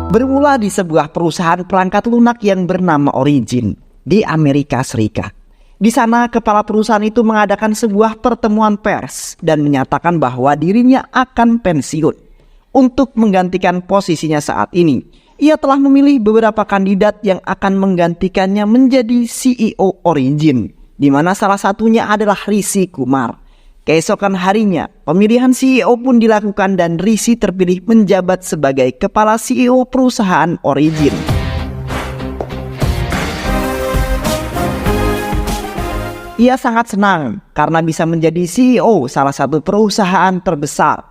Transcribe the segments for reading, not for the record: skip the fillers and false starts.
Bermula di sebuah perusahaan perangkat lunak yang bernama Origin di Amerika Serikat. Di sana kepala perusahaan itu mengadakan sebuah pertemuan pers dan menyatakan bahwa dirinya akan pensiun. Untuk menggantikan posisinya saat ini, ia telah memilih beberapa kandidat yang akan menggantikannya menjadi CEO Origin, di mana salah satunya adalah Rishi Kumar. Keesokan harinya, pemilihan CEO pun dilakukan dan Rishi terpilih menjabat sebagai kepala CEO perusahaan Origin. Ia sangat senang karena bisa menjadi CEO salah satu perusahaan terbesar.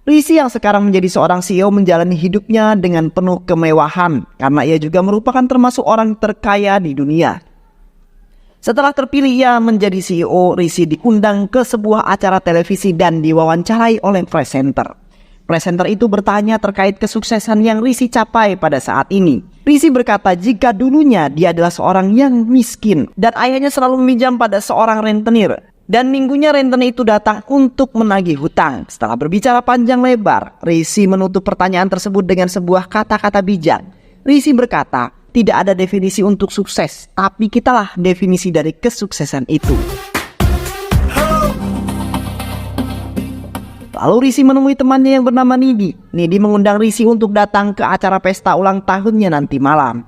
Rishi yang sekarang menjadi seorang CEO menjalani hidupnya dengan penuh kemewahan karena ia juga merupakan termasuk orang terkaya di dunia. Setelah terpilih ia menjadi CEO, Rishi diundang ke sebuah acara televisi dan diwawancarai oleh presenter. Presenter itu bertanya terkait kesuksesan yang Rishi capai pada saat ini. Rishi berkata jika dulunya dia adalah seorang yang miskin dan ayahnya selalu meminjam pada seorang rentenir. Dan minggunya rentenir itu datang untuk menagih hutang. Setelah berbicara panjang lebar, Rishi menutup pertanyaan tersebut dengan sebuah kata-kata bijak. Rishi berkata, tidak ada definisi untuk sukses, tapi kitalah definisi dari kesuksesan itu. Lalu Rishi menemui temannya yang bernama Nidhi. Nidhi mengundang Rishi untuk datang ke acara pesta ulang tahunnya nanti malam.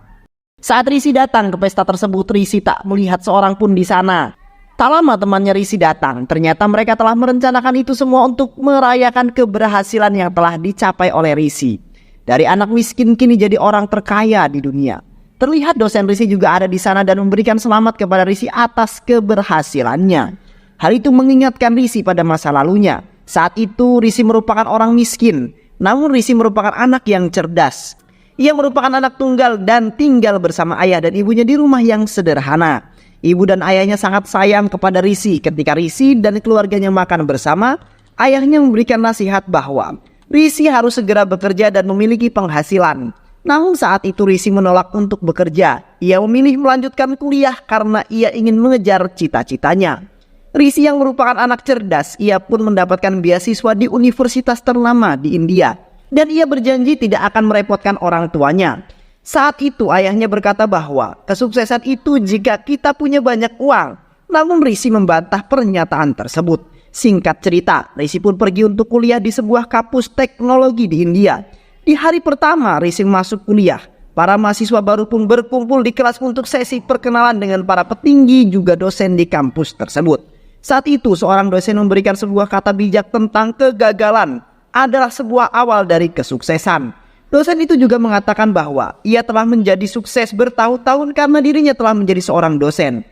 Saat Rishi datang ke pesta tersebut, Rishi tak melihat seorang pun di sana. Tak lama temannya Rishi datang, ternyata mereka telah merencanakan itu semua untuk merayakan keberhasilan yang telah dicapai oleh Rishi. Dari anak miskin kini jadi orang terkaya di dunia. Terlihat dosen Rishi juga ada di sana dan memberikan selamat kepada Rishi atas keberhasilannya. Hal itu mengingatkan Rishi pada masa lalunya. Saat itu Rishi merupakan orang miskin, namun Rishi merupakan anak yang cerdas. Ia merupakan anak tunggal dan tinggal bersama ayah dan ibunya di rumah yang sederhana. Ibu dan ayahnya sangat sayang kepada Rishi. Ketika Rishi dan keluarganya makan bersama, ayahnya memberikan nasihat bahwa Rishi harus segera bekerja dan memiliki penghasilan. Namun saat itu Rishi menolak untuk bekerja. Ia memilih melanjutkan kuliah karena ia ingin mengejar cita-citanya. Rishi yang merupakan anak cerdas, ia pun mendapatkan beasiswa di universitas ternama di India. Dan ia berjanji tidak akan merepotkan orang tuanya. Saat itu ayahnya berkata bahwa kesuksesan itu jika kita punya banyak uang. Namun Rishi membantah pernyataan tersebut. Singkat cerita, Rishi pun pergi untuk kuliah di sebuah kampus teknologi di India. Di hari pertama Rishi masuk kuliah, para mahasiswa baru pun berkumpul di kelas untuk sesi perkenalan dengan para petinggi juga dosen di kampus tersebut. Saat itu seorang dosen memberikan sebuah kata bijak tentang kegagalan adalah sebuah awal dari kesuksesan. Dosen itu juga mengatakan bahwa ia telah menjadi sukses bertahun-tahun karena dirinya telah menjadi seorang dosen.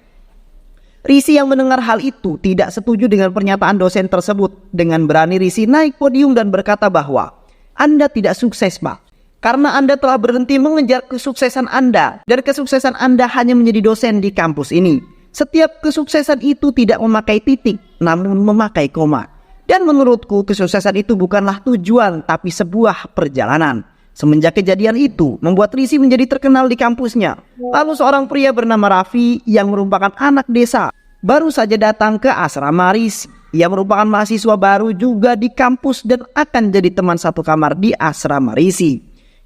Rishi yang mendengar hal itu tidak setuju dengan pernyataan dosen tersebut. Dengan berani Rishi naik podium dan berkata bahwa Anda tidak sukses, Pak, karena Anda telah berhenti mengejar kesuksesan Anda dan kesuksesan Anda hanya menjadi dosen di kampus ini. Setiap kesuksesan itu tidak memakai titik, namun memakai koma. Dan menurutku kesuksesan itu bukanlah tujuan, tapi sebuah perjalanan. Semenjak kejadian itu, membuat Rishi menjadi terkenal di kampusnya. Lalu seorang pria bernama Raffi yang merupakan anak desa baru saja datang ke asrama Rishi. Ia merupakan mahasiswa baru juga di kampus dan akan jadi teman satu kamar di asrama Rishi.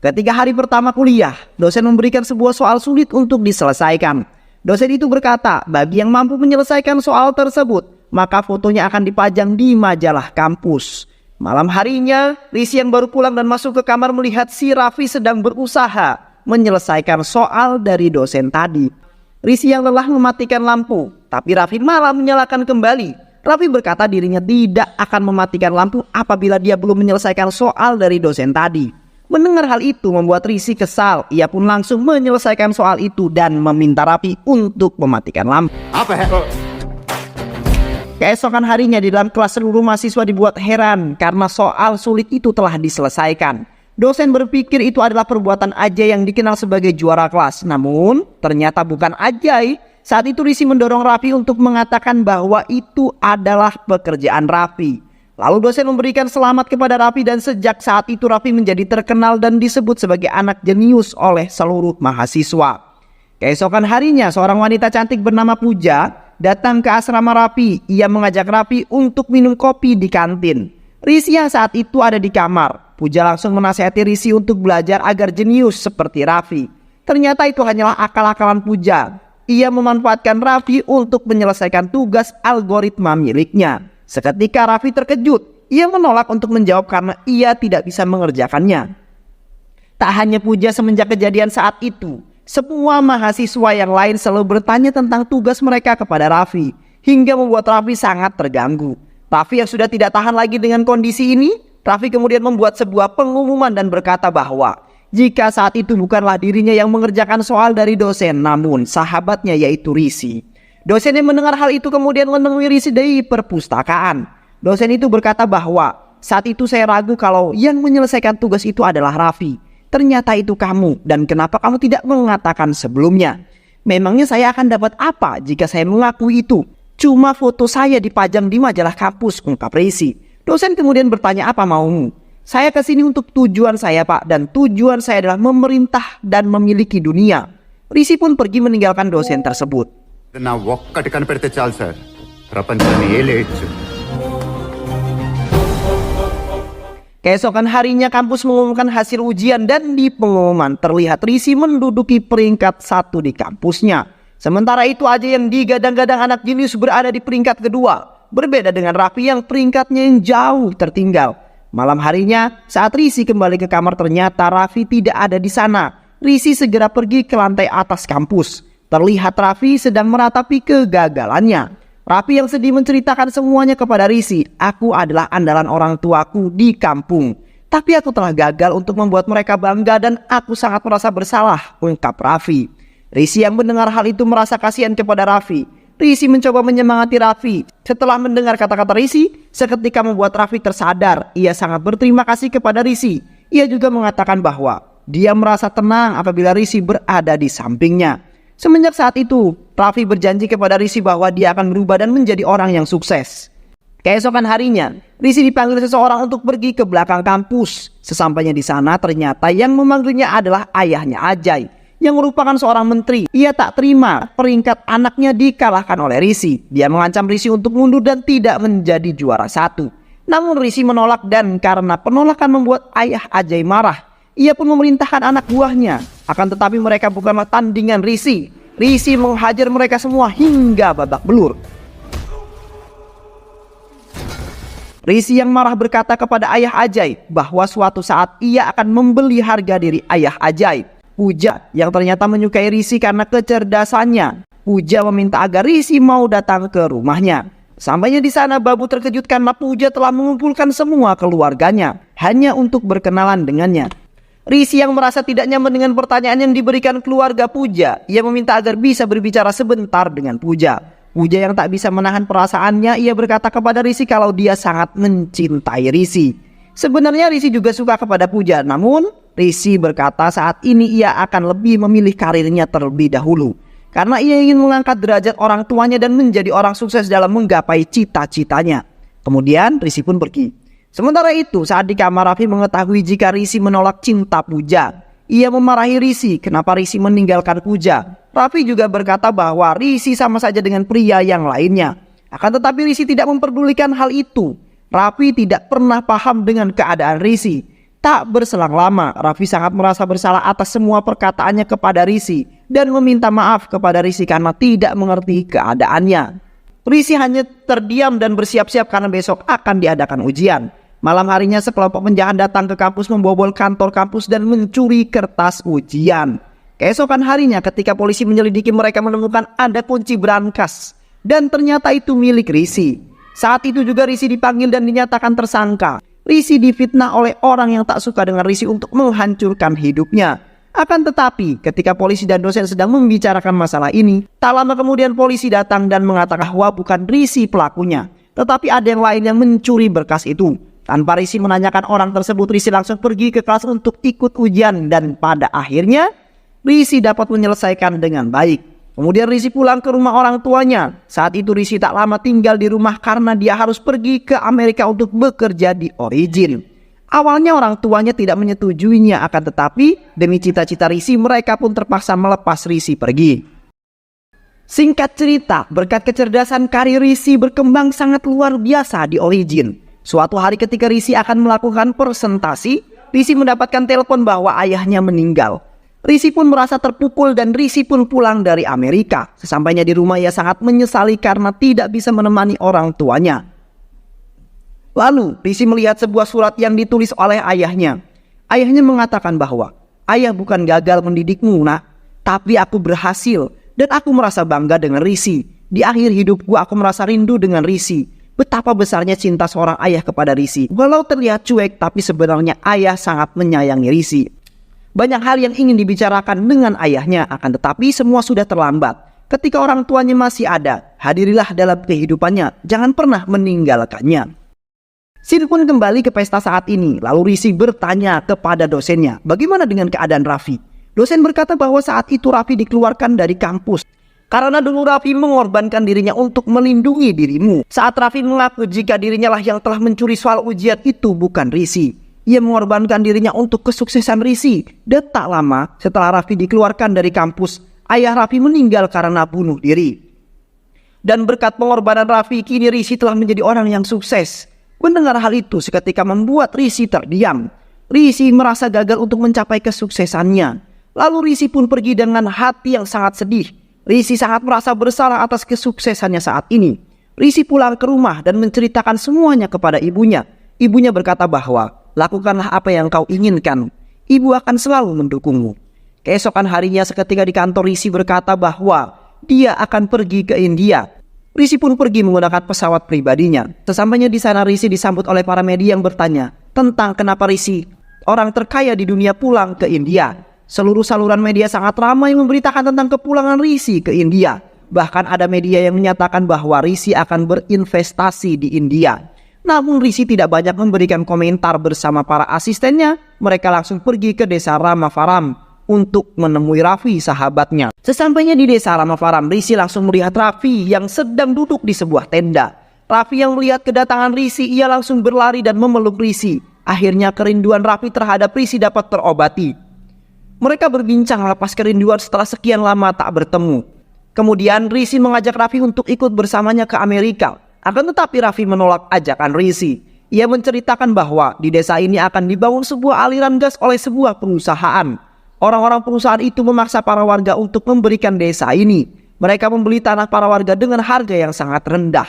Ketika hari pertama kuliah, dosen memberikan sebuah soal sulit untuk diselesaikan. Dosen itu berkata, bagi yang mampu menyelesaikan soal tersebut, maka fotonya akan dipajang di majalah kampus. Malam harinya, Rishi yang baru pulang dan masuk ke kamar melihat si Raffi sedang berusaha menyelesaikan soal dari dosen tadi. Rishi yang lelah mematikan lampu, tapi Raffi malah menyalakan kembali. Raffi berkata dirinya tidak akan mematikan lampu apabila dia belum menyelesaikan soal dari dosen tadi. Mendengar hal itu membuat Rishi kesal. Ia pun langsung menyelesaikan soal itu dan meminta Raffi untuk mematikan lampu. Keesokan harinya di dalam kelas seluruh mahasiswa dibuat heran karena soal sulit itu telah diselesaikan. Dosen berpikir itu adalah perbuatan Ajay yang dikenal sebagai juara kelas. Namun ternyata bukan Ajay. Saat itu Rishi mendorong Raffi untuk mengatakan bahwa itu adalah pekerjaan Raffi. Lalu dosen memberikan selamat kepada Raffi dan sejak saat itu Raffi menjadi terkenal dan disebut sebagai anak jenius oleh seluruh mahasiswa. Keesokan harinya seorang wanita cantik bernama Pooja datang ke asrama Raffi. Ia mengajak Raffi untuk minum kopi di kantin. Rishi yang saat itu ada di kamar Puja langsung menasihati Risi untuk belajar agar jenius seperti Raffi. Ternyata itu hanyalah akal-akalan Puja. Ia memanfaatkan Raffi untuk menyelesaikan tugas algoritma miliknya. Seketika Raffi terkejut. Ia menolak untuk menjawab karena ia tidak bisa mengerjakannya. Tak hanya Puja, semenjak kejadian saat itu, semua mahasiswa yang lain selalu bertanya tentang tugas mereka kepada Raffi, hingga membuat Raffi sangat terganggu. Raffi yang sudah tidak tahan lagi dengan kondisi ini, Raffi kemudian membuat sebuah pengumuman dan berkata bahwa jika saat itu bukanlah dirinya yang mengerjakan soal dari dosen, namun sahabatnya yaitu Risi. Dosen yang mendengar hal itu kemudian menemui Risi di perpustakaan. Dosen itu berkata bahwa saat itu saya ragu kalau yang menyelesaikan tugas itu adalah Raffi. Ternyata itu kamu, dan kenapa kamu tidak mengatakan sebelumnya? Memangnya saya akan dapat apa jika saya mengakui itu? Cuma foto saya dipajang di majalah kampus, ungkap Risi. Dosen kemudian bertanya, apa maumu? Saya kesini untuk tujuan saya, Pak, dan tujuan saya adalah memerintah dan memiliki dunia. Risi pun pergi meninggalkan dosen tersebut. నా ఒక్కటి కనిపెడితే చాలు సార్ ప్రపంచాన్ని ఏలేయచ్చు. Keesokan harinya kampus mengumumkan hasil ujian dan di pengumuman terlihat Risi menduduki peringkat 1 di kampusnya. Sementara itu Ajay yang digadang-gadang anak jenius berada di peringkat kedua. Berbeda dengan Raffi yang peringkatnya yang jauh tertinggal. Malam harinya saat Risi kembali ke kamar ternyata Raffi tidak ada di sana. Risi segera pergi ke lantai atas kampus. Terlihat Raffi sedang meratapi kegagalannya. Raffi yang sedih menceritakan semuanya kepada Risi. Aku adalah andalan orang tuaku di kampung. Tapi aku telah gagal untuk membuat mereka bangga dan aku sangat merasa bersalah, ungkap Raffi. Risi yang mendengar hal itu merasa kasihan kepada Raffi. Risi mencoba menyemangati Raffi. Setelah mendengar kata-kata Risi, seketika membuat Raffi tersadar. Ia sangat berterima kasih kepada Risi. Ia juga mengatakan bahwa dia merasa tenang apabila Risi berada di sampingnya. Semenjak saat itu, Raffi berjanji kepada Risi bahwa dia akan berubah dan menjadi orang yang sukses. Keesokan harinya, Risi dipanggil seseorang untuk pergi ke belakang kampus. Sesampainya di sana, ternyata yang memanggilnya adalah ayahnya Ajay, yang merupakan seorang menteri. Ia tak terima peringkat anaknya dikalahkan oleh Risi. Dia mengancam Risi untuk mundur dan tidak menjadi juara 1. Namun Risi menolak dan karena penolakan membuat ayah Ajay marah. Ia pun memerintahkan anak buahnya. Akan tetapi mereka bukanlah tandingan Risi. Risi menghajar mereka semua hingga babak belur. Risi yang marah berkata kepada ayah Ajay bahwa suatu saat ia akan membeli harga diri ayah Ajay. Puja yang ternyata menyukai Risi karena kecerdasannya. Puja meminta agar Risi mau datang ke rumahnya. Sampainya di sana, Babu terkejut karena Puja telah mengumpulkan semua keluarganya hanya untuk berkenalan dengannya. Risi yang merasa tidak nyaman dengan pertanyaan yang diberikan keluarga Puja, ia meminta agar bisa berbicara sebentar dengan Puja. Puja yang tak bisa menahan perasaannya, ia berkata kepada Risi kalau dia sangat mencintai Risi. Sebenarnya Risi juga suka kepada Puja, namun Risi berkata saat ini ia akan lebih memilih karirnya terlebih dahulu. Karena ia ingin mengangkat derajat orang tuanya dan menjadi orang sukses dalam menggapai cita-citanya. Kemudian Risi pun pergi. Sementara itu saat di kamar Raffi mengetahui jika Risi menolak cinta Puja. Ia memarahi Risi kenapa Risi meninggalkan Puja. Raffi juga berkata bahwa Risi sama saja dengan pria yang lainnya. Akan tetapi Risi tidak memperdulikan hal itu. Raffi tidak pernah paham dengan keadaan Risi. Tak berselang lama, Raffi sangat merasa bersalah atas semua perkataannya kepada Risi dan meminta maaf kepada Risi karena tidak mengerti keadaannya. Risi hanya terdiam dan bersiap-siap karena besok akan diadakan ujian. Malam harinya sekelompok penjahat datang ke kampus membobol kantor kampus dan mencuri kertas ujian. Keesokan harinya ketika polisi menyelidiki, mereka menemukan ada kunci brankas dan ternyata itu milik Risi. Saat itu juga Risi dipanggil dan dinyatakan tersangka. Risi difitnah oleh orang yang tak suka dengan Risi untuk menghancurkan hidupnya. Akan tetapi ketika polisi dan dosen sedang membicarakan masalah ini, tak lama kemudian polisi datang dan mengatakan bahwa bukan Risi pelakunya, tetapi ada yang lain yang mencuri berkas itu. Tanpa Risi menanyakan orang tersebut, Risi langsung pergi ke kelas untuk ikut ujian dan pada akhirnya Risi dapat menyelesaikan dengan baik. Kemudian Risi pulang ke rumah orang tuanya. Saat itu Risi tak lama tinggal di rumah karena dia harus pergi ke Amerika untuk bekerja di Origin. Awalnya orang tuanya tidak menyetujuinya, akan tetapi demi cita-cita Risi mereka pun terpaksa melepas Risi pergi. Singkat cerita, berkat kecerdasan karir Risi berkembang sangat luar biasa di Origin. Suatu hari ketika Risi akan melakukan presentasi, Risi mendapatkan telepon bahwa ayahnya meninggal. Risi pun merasa terpukul dan Risi pun pulang dari Amerika. Sesampainya di rumah ia sangat menyesali karena tidak bisa menemani orang tuanya. Lalu Risi melihat sebuah surat yang ditulis oleh ayahnya. Ayahnya mengatakan bahwa, "Ayah bukan gagal mendidikmu, nak, tapi aku berhasil dan aku merasa bangga dengan Risi. Di akhir hidupku aku merasa rindu dengan Risi. Betapa besarnya cinta seorang ayah kepada Risi. Walau terlihat cuek, tapi sebenarnya ayah sangat menyayangi Risi." Banyak hal yang ingin dibicarakan dengan ayahnya, akan tetapi semua sudah terlambat. Ketika orang tuanya masih ada, hadirilah dalam kehidupannya, jangan pernah meninggalkannya. Sin pun kembali ke pesta saat ini. Lalu Risi bertanya kepada dosennya, bagaimana dengan keadaan Raffi? Dosen berkata bahwa saat itu Raffi dikeluarkan dari kampus. Karena dulu Raffi mengorbankan dirinya untuk melindungi dirimu. Saat Raffi mengaku jika dirinya lah yang telah mencuri soal ujian itu bukan Risi. Ia mengorbankan dirinya untuk kesuksesan Risi. Dan tak lama setelah Raffi dikeluarkan dari kampus, ayah Raffi meninggal karena bunuh diri. Dan berkat pengorbanan Raffi, kini Risi telah menjadi orang yang sukses. Mendengar hal itu seketika membuat Risi terdiam. Risi merasa gagal untuk mencapai kesuksesannya. Lalu Risi pun pergi dengan hati yang sangat sedih. Risi sangat merasa bersalah atas kesuksesannya saat ini. Risi pulang ke rumah dan menceritakan semuanya kepada ibunya. Ibunya berkata bahwa, lakukanlah apa yang kau inginkan. Ibu akan selalu mendukungmu. Keesokan harinya seketika di kantor, Risi berkata bahwa dia akan pergi ke India. Risi pun pergi menggunakan pesawat pribadinya. Sesampainya di sana, Risi disambut oleh para media yang bertanya tentang kenapa Risi, orang terkaya di dunia, pulang ke India. Seluruh saluran media sangat ramai memberitakan tentang kepulangan Risi ke India. Bahkan ada media yang menyatakan bahwa Risi akan berinvestasi di India. Namun Risi tidak banyak memberikan komentar bersama para asistennya. Mereka langsung pergi ke desa Ramafaram untuk menemui Raffi, sahabatnya. Sesampainya di desa Ramafaram, Risi langsung melihat Raffi yang sedang duduk di sebuah tenda. Raffi yang melihat kedatangan Risi, ia langsung berlari dan memeluk Risi. Akhirnya kerinduan Raffi terhadap Risi dapat terobati. Mereka berbincang lepas kerinduan setelah sekian lama tak bertemu. Kemudian Risi mengajak Raffi untuk ikut bersamanya ke Amerika. Akan tetapi Raffi menolak ajakan Risi. Ia menceritakan bahwa di desa ini akan dibangun sebuah aliran gas oleh sebuah perusahaan. Orang-orang perusahaan itu memaksa para warga untuk memberikan desa ini. Mereka membeli tanah para warga dengan harga yang sangat rendah.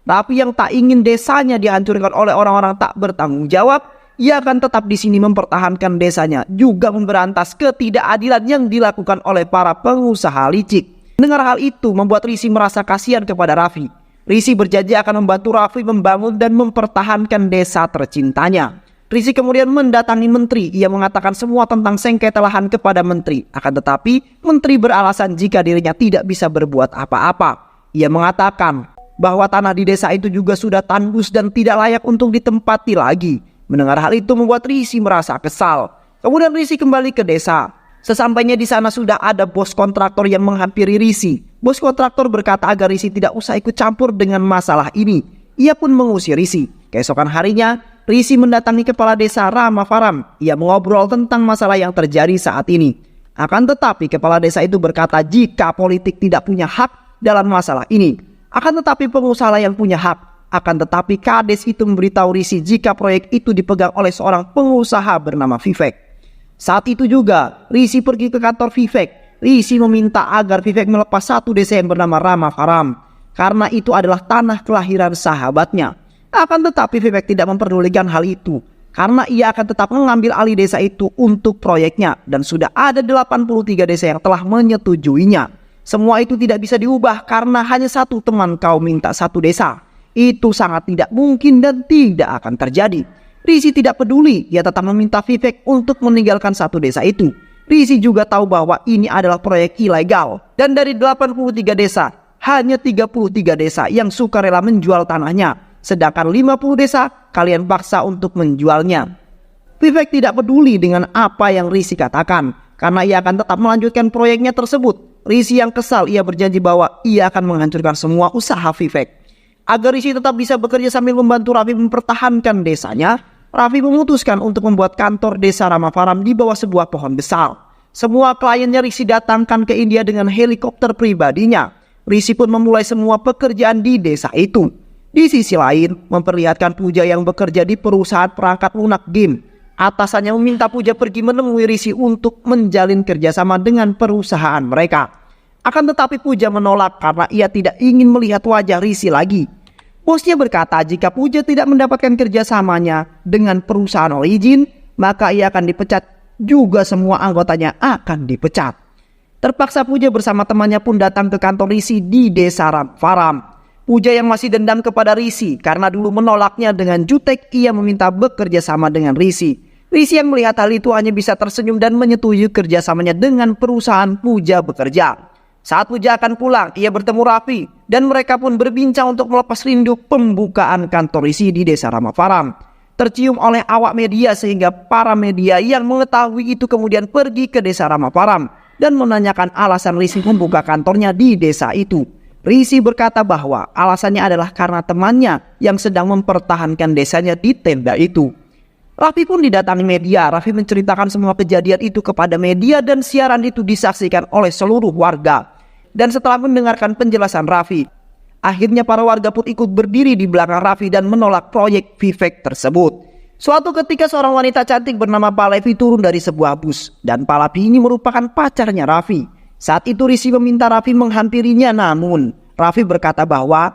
Raffi yang tak ingin desanya dihancurkan oleh orang-orang tak bertanggung jawab, ia akan tetap di sini mempertahankan desanya, juga memberantas ketidakadilan yang dilakukan oleh para pengusaha licik. Mendengar hal itu membuat Risi merasa kasihan kepada Raffi. Risi berjanji akan membantu Raffi membangun dan mempertahankan desa tercintanya. Risi kemudian mendatangi menteri. Ia mengatakan semua tentang sengketa lahan kepada menteri. Akan tetapi menteri beralasan jika dirinya tidak bisa berbuat apa-apa. Ia mengatakan bahwa tanah di desa itu juga sudah tandus dan tidak layak untuk ditempati lagi. Mendengar hal itu membuat Risi merasa kesal. Kemudian Risi kembali ke desa. Sesampainya di sana sudah ada bos kontraktor yang menghampiri Risi. Bos kontraktor berkata agar Risi tidak usah ikut campur dengan masalah ini. Ia pun mengusir Risi. Keesokan harinya, Risi mendatangi kepala desa Ramafaram. Ia mengobrol tentang masalah yang terjadi saat ini. Akan tetapi kepala desa itu berkata jika politik tidak punya hak dalam masalah ini. Akan tetapi pengusaha yang punya hak. Akan tetapi kades itu memberitahu Risi jika proyek itu dipegang oleh seorang pengusaha bernama Vivek. Saat itu juga Risi pergi ke kantor Vivek. Risi meminta agar Vivek melepas satu desa yang bernama Ramafaram, karena itu adalah tanah kelahiran sahabatnya. Akan tetapi Vivek tidak memperdulikan hal itu, karena ia akan tetap mengambil alih desa itu untuk proyeknya. Dan sudah ada 83 desa yang telah menyetujuinya. Semua itu tidak bisa diubah karena hanya satu teman kau minta satu desa. Itu sangat tidak mungkin dan tidak akan terjadi. Risi tidak peduli, ia tetap meminta Vivek untuk meninggalkan satu desa itu. Risi juga tahu bahwa ini adalah proyek ilegal. Dan dari 83 desa, hanya 33 desa yang sukarela menjual tanahnya. Sedangkan 50 desa kalian paksa untuk menjualnya. Vivek tidak peduli dengan apa yang Risi katakan, karena ia akan tetap melanjutkan proyeknya tersebut. Risi yang kesal, ia berjanji bahwa ia akan menghancurkan semua usaha Vivek. Agar Risi tetap bisa bekerja sambil membantu Raffi mempertahankan desanya, Raffi memutuskan untuk membuat kantor desa Ramafaram di bawah sebuah pohon besar. Semua kliennya Risi datangkan ke India dengan helikopter pribadinya. Risi pun memulai semua pekerjaan di desa itu. Di sisi lain, memperlihatkan Puja yang bekerja di perusahaan perangkat lunak game. Atasannya meminta Puja pergi menemui Risi untuk menjalin kerjasama dengan perusahaan mereka. Akan tetapi Puja menolak karena ia tidak ingin melihat wajah Risi lagi. Bosnya berkata jika Puja tidak mendapatkan kerjasamanya dengan perusahaan Origin, maka ia akan dipecat, juga semua anggotanya akan dipecat. Terpaksa Puja bersama temannya pun datang ke kantor Risi di desa Faram. Puja yang masih dendam kepada Risi karena dulu menolaknya dengan jutek, ia meminta bekerja sama dengan Risi. Risi yang melihat hal itu hanya bisa tersenyum dan menyetujui kerjasamanya dengan perusahaan Puja bekerja. Saat Puja akan pulang, ia bertemu Raffi dan mereka pun berbincang untuk melepas rindu pembukaan kantor Risi di desa Ramafaram. Tercium oleh awak media sehingga para media yang mengetahui itu kemudian pergi ke desa Ramafaram dan menanyakan alasan Risi membuka kantornya di desa itu. Risi berkata bahwa alasannya adalah karena temannya yang sedang mempertahankan desanya di tenda itu. Raffi pun didatangi media. Raffi menceritakan semua kejadian itu kepada media dan siaran itu disaksikan oleh seluruh warga. Dan setelah mendengarkan penjelasan Raffi, akhirnya para warga pun ikut berdiri di belakang Raffi dan menolak proyek Vivek tersebut. Suatu ketika seorang wanita cantik bernama Palevi turun dari sebuah bus dan Palevi ini merupakan pacarnya Raffi. Saat itu Risi meminta Raffi menghampirinya, namun Raffi berkata bahwa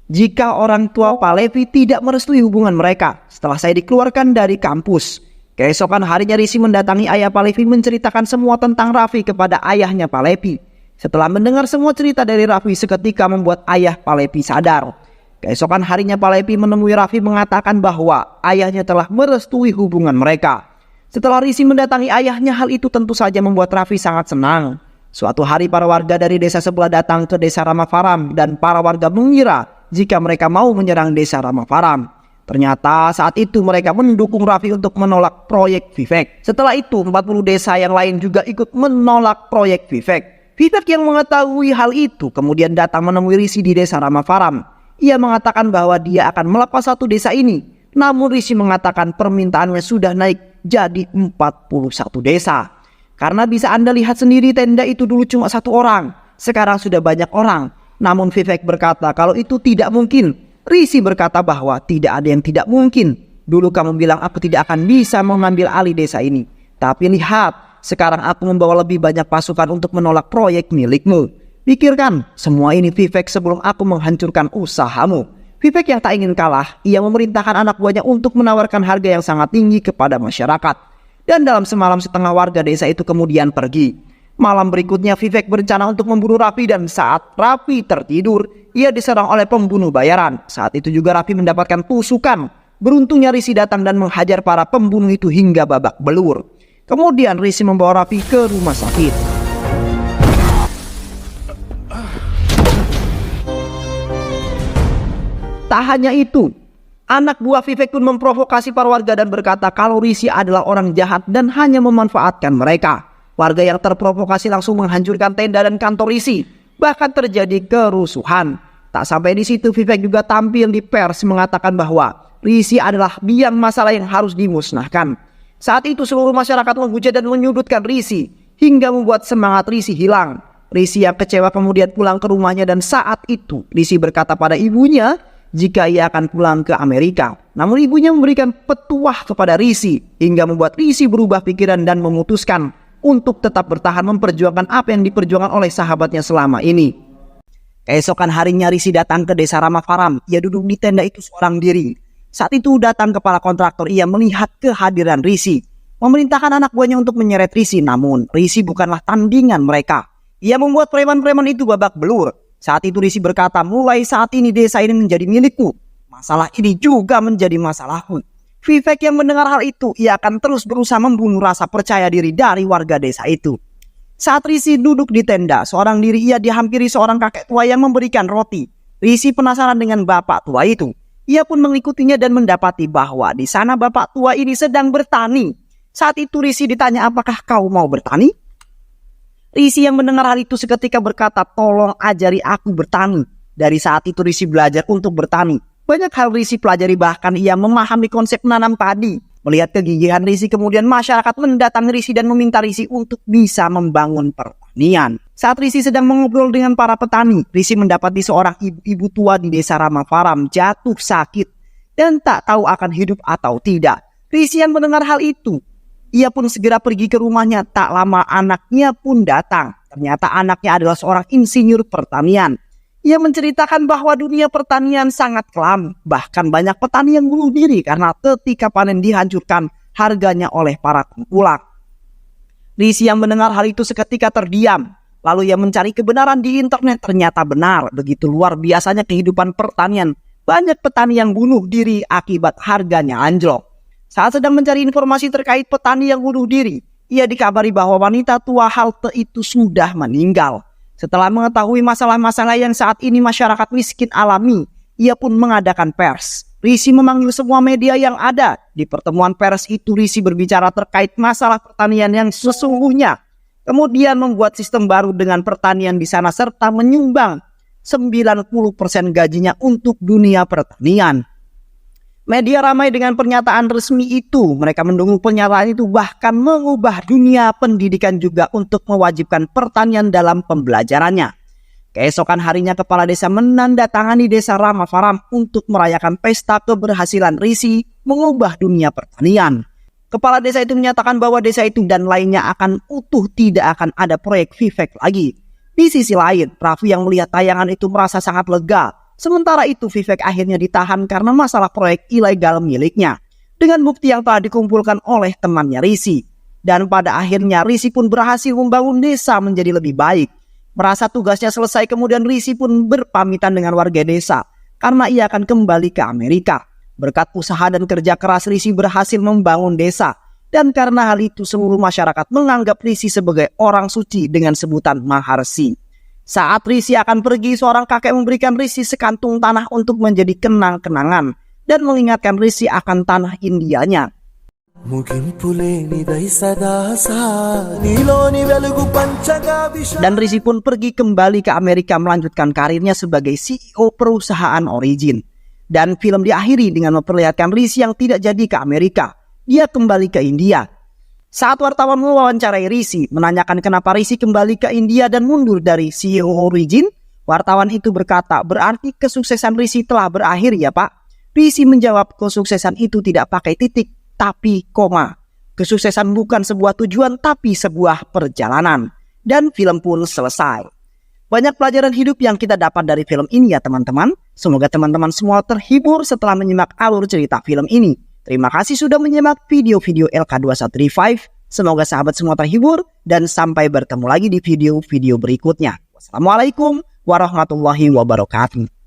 jika orang tua Palevi tidak merestui hubungan mereka setelah saya dikeluarkan dari kampus. Keesokan harinya Risi mendatangi ayah Palevi menceritakan semua tentang Raffi kepada ayahnya Palevi. Setelah mendengar semua cerita dari Raffi, seketika membuat ayah Palevi sadar. Keesokan harinya Palevi menemui Raffi mengatakan bahwa ayahnya telah merestui hubungan mereka. Setelah Risi mendatangi ayahnya, hal itu tentu saja membuat Raffi sangat senang. Suatu hari para warga dari desa sebelah datang ke desa Ramafaram dan para warga mengira jika mereka mau menyerang desa Ramafaram. Ternyata saat itu mereka mendukung Raffi untuk menolak proyek Vivek. Setelah itu 40 desa yang lain juga ikut menolak proyek Vivek. Vivek yang mengetahui hal itu kemudian datang menemui Risi di desa Ramafaram. Ia mengatakan bahwa dia akan melepas satu desa ini. Namun Risi mengatakan permintaannya sudah naik jadi 41 desa. Karena bisa Anda lihat sendiri tenda itu dulu cuma satu orang, sekarang sudah banyak orang. Namun Vivek berkata kalau itu tidak mungkin. Risi berkata bahwa tidak ada yang tidak mungkin. Dulu kamu bilang aku tidak akan bisa mengambil alih desa ini. Tapi lihat, sekarang aku membawa lebih banyak pasukan untuk menolak proyek milikmu. Pikirkan semua ini Vivek sebelum aku menghancurkan usahamu. Vivek yang tak ingin kalah, ia memerintahkan anak buahnya untuk menawarkan harga yang sangat tinggi kepada masyarakat. Dan dalam semalam setengah warga desa itu kemudian pergi. Malam berikutnya Vivek berencana untuk membunuh Raffi dan saat Raffi tertidur, ia diserang oleh pembunuh bayaran. Saat itu juga Raffi mendapatkan tusukan. Beruntungnya Risi datang dan menghajar para pembunuh itu hingga babak belur. Kemudian Risi membawa Raffi ke rumah sakit. Tak hanya itu, anak buah Vivek pun memprovokasi para warga dan berkata kalau Risi adalah orang jahat dan hanya memanfaatkan mereka. Warga yang terprovokasi langsung menghancurkan tenda dan kantor Risi. Bahkan terjadi kerusuhan. Tak sampai di situ, Vivek juga tampil di pers mengatakan bahwa Risi adalah biang masalah yang harus dimusnahkan. Saat itu seluruh masyarakat menghujat dan menyudutkan Risi hingga membuat semangat Risi hilang. Risi yang kecewa kemudian pulang ke rumahnya dan saat itu Risi berkata pada ibunya jika ia akan pulang ke Amerika. Namun ibunya memberikan petuah kepada Risi hingga membuat Risi berubah pikiran dan memutuskan untuk tetap bertahan memperjuangkan apa yang diperjuangkan oleh sahabatnya selama ini. Keesokan harinya Risi datang ke desa Ramafaram. Ia duduk di tenda itu seorang diri. Saat itu datang kepala kontraktor. Ia melihat kehadiran Risi, memerintahkan anak buahnya untuk menyeret Risi. Namun Risi bukanlah tandingan mereka. Ia membuat preman-preman itu babak belur. Saat itu Risi berkata, mulai saat ini desa ini menjadi milikku. Masalah ini juga menjadi masalahku. Vivek yang mendengar hal itu, ia akan terus berusaha membunuh rasa percaya diri dari warga desa itu. Saat Risi duduk di tenda, seorang diri ia dihampiri seorang kakek tua yang memberikan roti. Risi penasaran dengan bapak tua itu. Ia pun mengikutinya dan mendapati bahwa di sana bapak tua ini sedang bertani. Saat itu Risi ditanya, apakah kau mau bertani? Risi yang mendengar hal itu seketika berkata, tolong ajari aku bertani. Dari saat itu Risi belajar untuk bertani. Banyak hal Risi pelajari, bahkan ia memahami konsep menanam padi. Melihat kegigihan Risi, kemudian masyarakat mendatangi Risi dan meminta Risi untuk bisa membangun pertanian. pertanian. Saat Risi sedang mengobrol dengan para petani, Risi mendapati seorang ibu tua di desa Ramaparam jatuh sakit dan tak tahu akan hidup atau tidak. Risi yang mendengar hal itu, ia pun segera pergi ke rumahnya. Tak lama anaknya pun datang. Ternyata anaknya adalah seorang insinyur pertanian. Ia menceritakan bahwa dunia pertanian sangat kelam. Bahkan banyak petani yang bunuh diri karena ketika panen dihancurkan harganya oleh para tengkulak. Risi yang mendengar hal itu seketika terdiam. Lalu ia mencari kebenaran di internet. Ternyata benar, begitu luar biasanya kehidupan pertanian. Banyak petani yang bunuh diri akibat harganya anjlok. Saat sedang mencari informasi terkait petani yang bunuh diri, ia dikabari bahwa wanita tua halte itu sudah meninggal. Setelah mengetahui masalah-masalah yang saat ini masyarakat miskin alami, ia pun mengadakan pers. Risi memanggil semua media yang ada. Di pertemuan pers itu Risi berbicara terkait masalah pertanian yang sesungguhnya. Kemudian membuat sistem baru dengan pertanian di sana serta menyumbang 90% gajinya untuk dunia pertanian. Media ramai dengan pernyataan resmi itu. Mereka mendukung pernyataan itu, bahkan mengubah dunia pendidikan juga untuk mewajibkan pertanian dalam pembelajarannya. Keesokan harinya kepala desa menandatangani desa Ramaparam untuk merayakan pesta keberhasilan Risi mengubah dunia pertanian. Kepala desa itu menyatakan bahwa desa itu dan lainnya akan utuh, tidak akan ada proyek Vivek lagi. Di sisi lain, Raffi yang melihat tayangan itu merasa sangat lega. Sementara itu Vivek akhirnya ditahan karena masalah proyek ilegal miliknya dengan bukti yang telah dikumpulkan oleh temannya Risi. Dan pada akhirnya Risi pun berhasil membangun desa menjadi lebih baik. Merasa tugasnya selesai, kemudian Risi pun berpamitan dengan warga desa karena ia akan kembali ke Amerika. Berkat usaha dan kerja keras Risi berhasil membangun desa. Dan karena hal itu seluruh masyarakat menganggap Risi sebagai orang suci dengan sebutan Maharsi. Saat Risi akan pergi, seorang kakek memberikan Risi sekantung tanah untuk menjadi kenang-kenangan dan mengingatkan Risi akan tanah Indianya. Dan Risi pun pergi kembali ke Amerika melanjutkan karirnya sebagai CEO perusahaan Origin. Dan film diakhiri dengan memperlihatkan Risi yang tidak jadi ke Amerika. Dia kembali ke India. Saat wartawan mewawancarai Risi, menanyakan kenapa Risi kembali ke India dan mundur dari CEO Origin, wartawan itu berkata, berarti kesuksesan Risi telah berakhir ya Pak? Risi menjawab, kesuksesan itu tidak pakai titik, tapi koma. Kesuksesan bukan sebuah tujuan, tapi sebuah perjalanan. Dan film pun selesai. Banyak pelajaran hidup yang kita dapat dari film ini ya teman-teman. Semoga teman-teman semua terhibur setelah menyimak alur cerita film ini. Terima kasih sudah menyimak video-video LK2135. Semoga sahabat semua terhibur dan sampai bertemu lagi di video-video berikutnya. Wassalamualaikum warahmatullahi wabarakatuh.